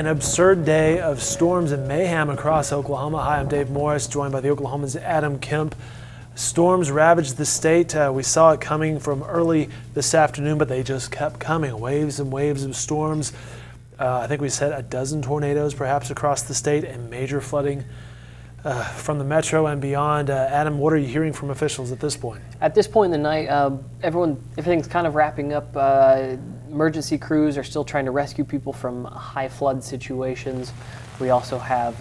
absurd day of storms and mayhem across Oklahoma. Hi, I'm Dave Morris, joined by the Oklahoman's Adam Kemp. Storms ravaged the state. We saw it coming from early this afternoon, but they just kept coming. Waves and waves of storms. I think we said a dozen tornadoes perhaps across the state and major flooding from the metro and beyond. Adam, what are you hearing from officials at this point? At this point in the night, everything's kind of wrapping up. Emergency crews are still trying to rescue people from high flood situations. We also have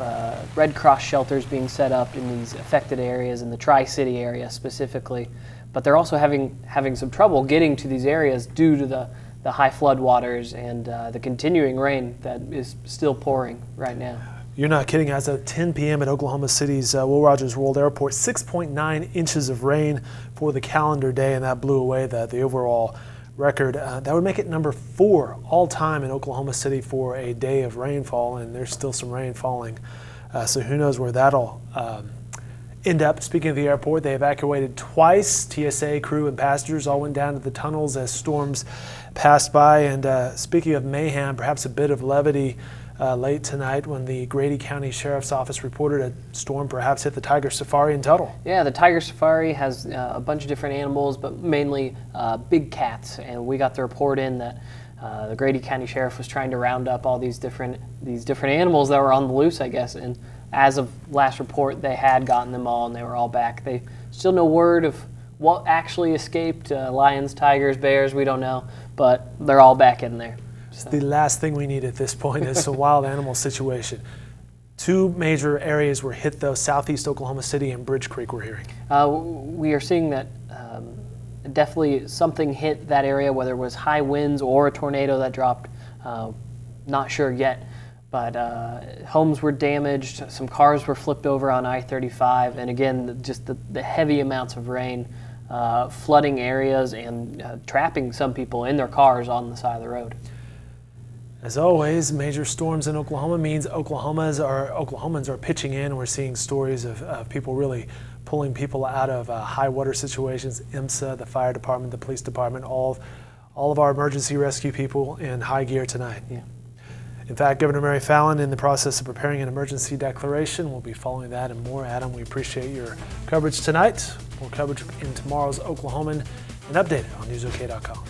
Red Cross shelters being set up in these affected areas, in the Tri-City area specifically. But they're also having some trouble getting to these areas due to the high flood waters and the continuing rain that is still pouring right now. You're not kidding. As of 10 p.m. at Oklahoma City's Will Rogers World Airport, 6.9 inches of rain for the calendar day, and that blew away the overall record. That would make it number 4 all-time in Oklahoma City for a day of rainfall, and there's still some rain falling. So who knows where that'll end up. Speaking of the airport, they evacuated twice. TSA crew and passengers all went down to the tunnels as storms passed by. And speaking of mayhem, perhaps a bit of levity late tonight when the Grady County Sheriff's Office reported a storm perhaps hit the Tiger Safari in Tuttle. Yeah, the Tiger Safari has a bunch of different animals, but mainly big cats. And we got the report in that the Grady County Sheriff was trying to round up all these different animals that were on the loose, I guess. And as of last report, they had gotten them all, and they were all back. They still no word of what actually escaped. Lions, tigers, bears, we don't know, but they're all back in there. The last thing we need at this point is a wild animal situation. 2 major areas were hit, though: southeast Oklahoma City and Bridge Creek, we're hearing. We are seeing that definitely something hit that area, whether it was high winds or a tornado that dropped. Not sure yet, but homes were damaged, some cars were flipped over on I-35, and again, just the heavy amounts of rain flooding areas and trapping some people in their cars on the side of the road. As always, major storms in Oklahoma means Oklahomans are pitching in. We're seeing stories of people really pulling people out of high water situations. IMSA, the fire department, the police department, all of our emergency rescue people in high gear tonight. Yeah. In fact, Governor Mary Fallin in the process of preparing an emergency declaration. We'll be following that and more. Adam, we appreciate your coverage tonight. More coverage in tomorrow's Oklahoman and updated on newsok.com.